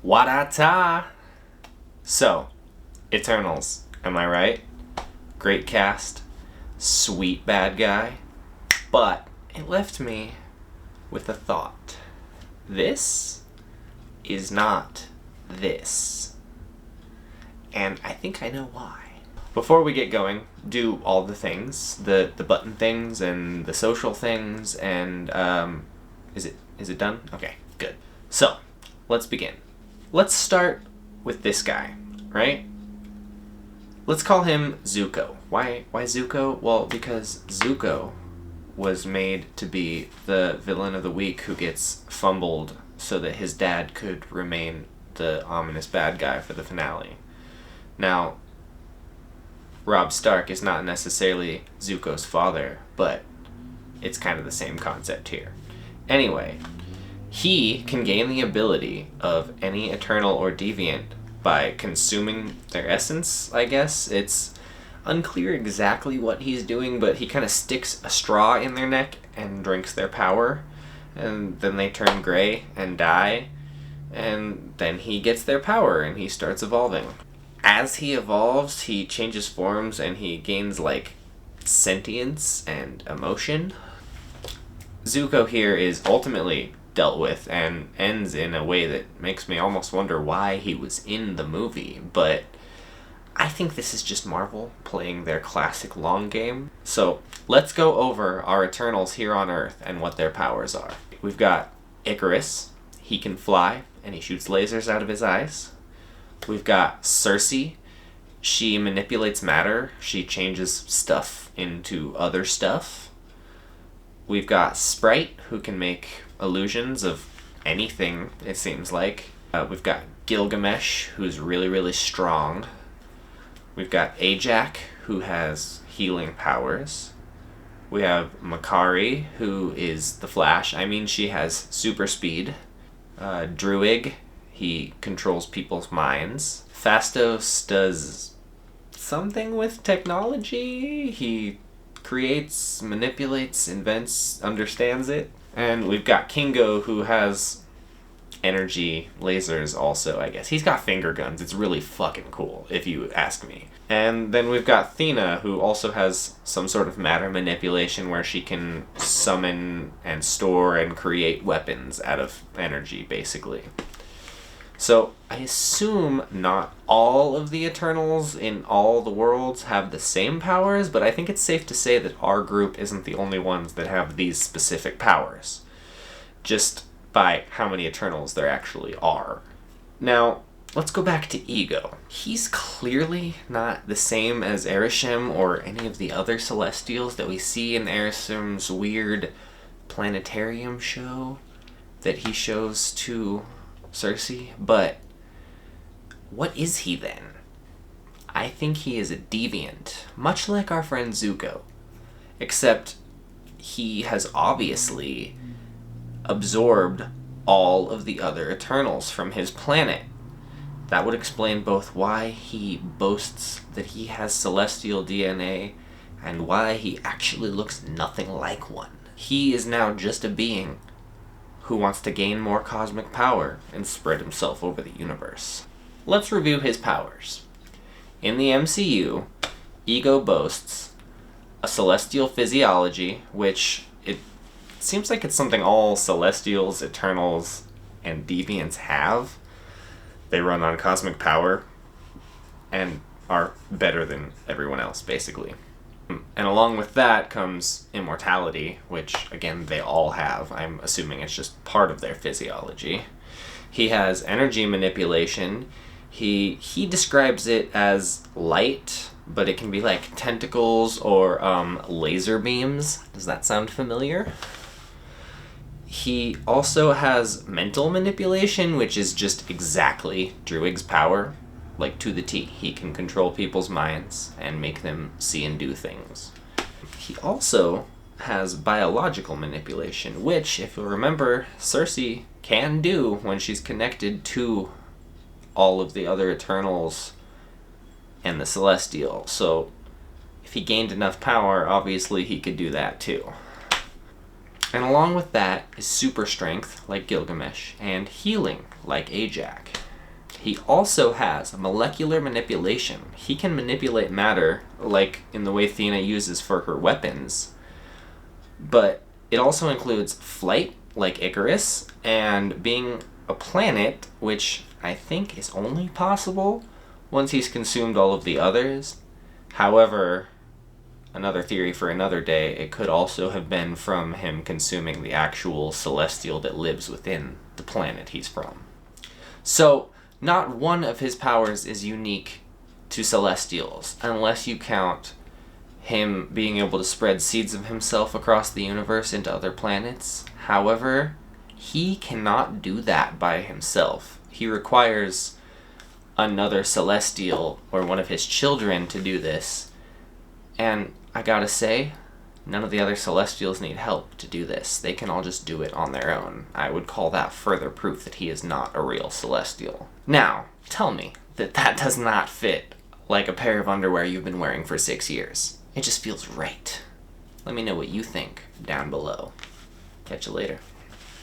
Wadata! So, Eternals, am I right? Great cast, sweet bad guy, but it left me with a thought. This is not this. And I think I know why. Before we get going, do all the things, the button things and the social things, and is it done? Okay, good. So, let's begin. Let's start with this guy, right? Let's call him Zuko. Why Zuko? Well, because Zuko was made to be the villain of the week who gets fumbled so that his dad could remain the ominous bad guy for the finale. Now, Robb Stark is not necessarily Zuko's father, but it's kind of the same concept here. Anyway, he can gain the ability of any Eternal or Deviant by consuming their essence, I guess. It's unclear exactly what he's doing, but he kind of sticks a straw in their neck and drinks their power, and then they turn gray and die, and then he gets their power and he starts evolving. As he evolves, he changes forms and he gains, like, sentience and emotion. Zuko here is ultimately dealt with and ends in a way that makes me almost wonder why he was in the movie, but I think this is just Marvel playing their classic long game. So let's go over our Eternals here on Earth and what their powers are. We've got Icarus. He can fly and he shoots lasers out of his eyes. We've got Cersei. She manipulates matter. She changes stuff into other stuff. We've got Sprite, who can make illusions of anything, it seems like. We've got Gilgamesh, who's really, really strong. We've got Ajak, who has healing powers. We have Makari, who is the Flash. I mean, she has super speed. Druig, he controls people's minds. Phastos does something with technology. He creates, manipulates, invents, understands it. And we've got Kingo, who has energy lasers also, I guess. He's got finger guns. It's really fucking cool, if you ask me. And then we've got Thena, who also has some sort of matter manipulation where she can summon and store and create weapons out of energy, basically. So, I assume not all of the Eternals in all the worlds have the same powers, but I think it's safe to say that our group isn't the only ones that have these specific powers. Just by how many Eternals there actually are. Now, let's go back to Ego. He's clearly not the same as Arishem or any of the other Celestials that we see in Arishem's weird planetarium show that he shows to Cersei, but what is he then? I think he is a deviant, much like our friend Zuko, except he has obviously absorbed all of the other Eternals from his planet. That would explain both why he boasts that he has celestial DNA and why he actually looks nothing like one. He is now just a being who wants to gain more cosmic power and spread himself over the universe. Let's review his powers. In the MCU, Ego boasts a celestial physiology, which it seems like it's something all Celestials, Eternals, and Deviants have. They run on cosmic power and are better than everyone else, basically. And along with that comes immortality, which, again, they all have. I'm assuming it's just part of their physiology. He has energy manipulation. He describes it as light, but it can be like tentacles or laser beams. Does that sound familiar? He also has mental manipulation, which is just exactly Druig's power. Like, to the T. He can control people's minds and make them see and do things. He also has biological manipulation, which, if you'll remember, Cersei can do when she's connected to all of the other Eternals and the Celestial. So, if he gained enough power, obviously he could do that too. And along with that is super strength, like Gilgamesh, and healing, like Ajak. He also has molecular manipulation. He can manipulate matter, like in the way Athena uses for her weapons. But it also includes flight, like Icarus, and being a planet, which I think is only possible once he's consumed all of the others. However, another theory for another day, it could also have been from him consuming the actual celestial that lives within the planet he's from. So, not one of his powers is unique to celestials, unless you count him being able to spread seeds of himself across the universe into other planets. However, he cannot do that by himself. He requires another celestial or one of his children to do this. And I gotta say, none of the other celestials need help to do this. They can all just do it on their own. I would call that further proof that he is not a real celestial. Now, tell me that that does not fit like a pair of underwear you've been wearing for 6 years. It just feels right. Let me know what you think down below. Catch you later.